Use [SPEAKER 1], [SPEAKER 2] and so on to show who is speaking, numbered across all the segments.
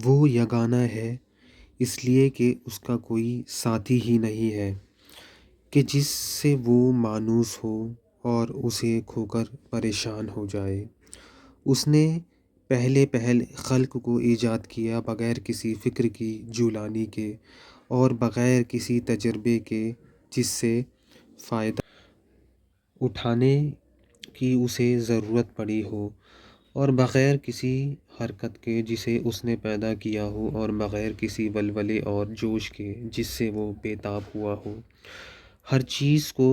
[SPEAKER 1] وہ یگانہ ہے اس لیے کہ اس کا کوئی ساتھی ہی نہیں ہے کہ جس سے وہ مانوس ہو اور اسے کھو کر پریشان ہو جائے۔ اس نے پہل خلق کو ایجاد کیا بغیر کسی فکر کی جولانی کے اور بغیر کسی تجربے کے جس سے فائدہ اٹھانے کی اسے ضرورت پڑی ہو، اور بغیر کسی حرکت کے جسے اس نے پیدا کیا ہو، اور بغیر کسی ولولے اور جوش کے جس سے وہ بے تاب ہوا ہو۔ ہر چیز کو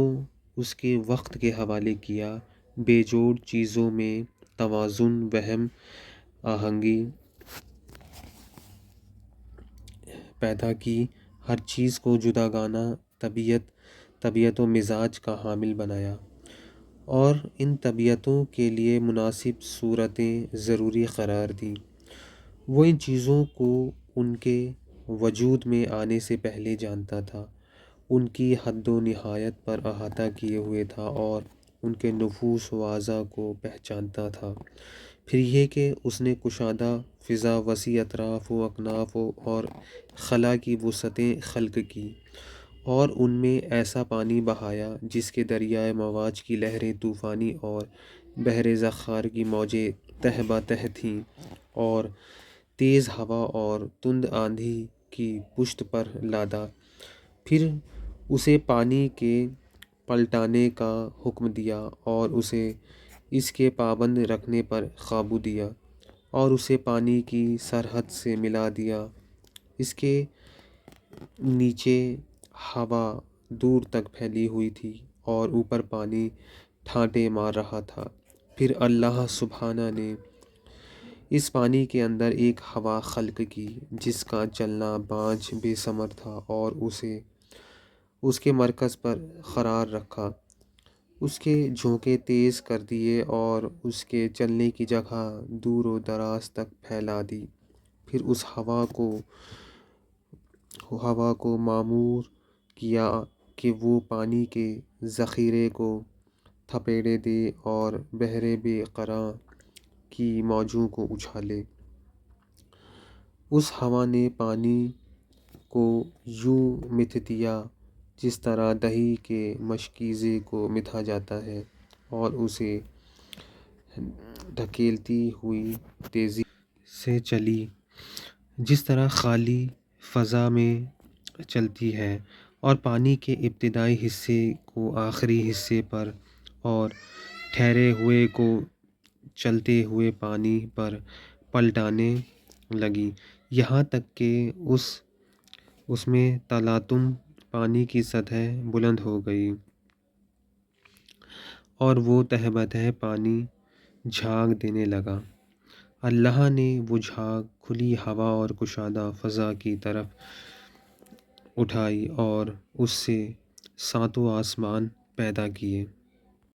[SPEAKER 1] اس کے وقت کے حوالے کیا، بے جوڑ چیزوں میں توازن، ہم آہنگی پیدا کی، ہر چیز کو جداگانہ طبیعت و مزاج کا حامل بنایا، اور ان طبیعتوں کے لیے مناسب صورتیں ضروری قرار دیں۔ وہ ان چیزوں کو ان کے وجود میں آنے سے پہلے جانتا تھا، ان کی حد و نہایت پر احاطہ کیے ہوئے تھا، اور ان کے نفوس و اعضاء کو پہچانتا تھا۔ پھر یہ کہ اس نے کشادہ فضا، وسیع اطراف و اکناف اور خلا کی وسعتیں خلق کی، اور ان میں ایسا پانی بہایا جس کے دریائے مواج کی لہریں طوفانی اور بحر زخار کی موجیں تہہ بہ تھیں، اور تیز ہوا اور تند آندھی کی پشت پر لادا۔ پھر اسے پانی کے پلٹانے کا حکم دیا، اور اسے اس کے پابند رکھنے پر قابو دیا، اور اسے پانی کی سرحد سے ملا دیا۔ اس کے نیچے ہوا دور تک پھیلی ہوئی تھی، اور اوپر پانی ٹھاٹھیں مار رہا تھا۔ پھر اللہ سبحانہ نے اس پانی کے اندر ایک ہوا خلق کی جس کا چلنا بانجھ بے ثمر تھا، اور اسے اس کے مرکز پر قرار رکھا، اس کے جھونکے تیز کر دیے، اور اس کے چلنے کی جگہ دور و دراز تک پھیلا دی۔ پھر اس ہوا کو مامور کیا کہ وہ پانی کے ذخیرے کو تھپیڑے دے اور بحر بے قراں کی موجوں کو اچھالے۔ اس ہوا نے پانی کو یوں متھ دیا جس طرح دہی کے مشکیزے کو متھا جاتا ہے، اور اسے دھکیلتی ہوئی تیزی سے چلی، جس طرح خالی فضا میں چلتی ہے، اور پانی کے ابتدائی حصے کو آخری حصے پر، اور ٹھہرے ہوئے کو چلتے ہوئے پانی پر پلٹانے لگی، یہاں تک کہ اس میں تلاطم پانی کی سطح بلند ہو گئی، اور وہ تہہ بتہہ پانی جھاگ دینے لگا۔ اللہ نے وہ جھاگ کھلی ہوا اور کشادہ فضا کی طرف اٹھائی، اور اس سے ساتوں آسمان پیدا کیے۔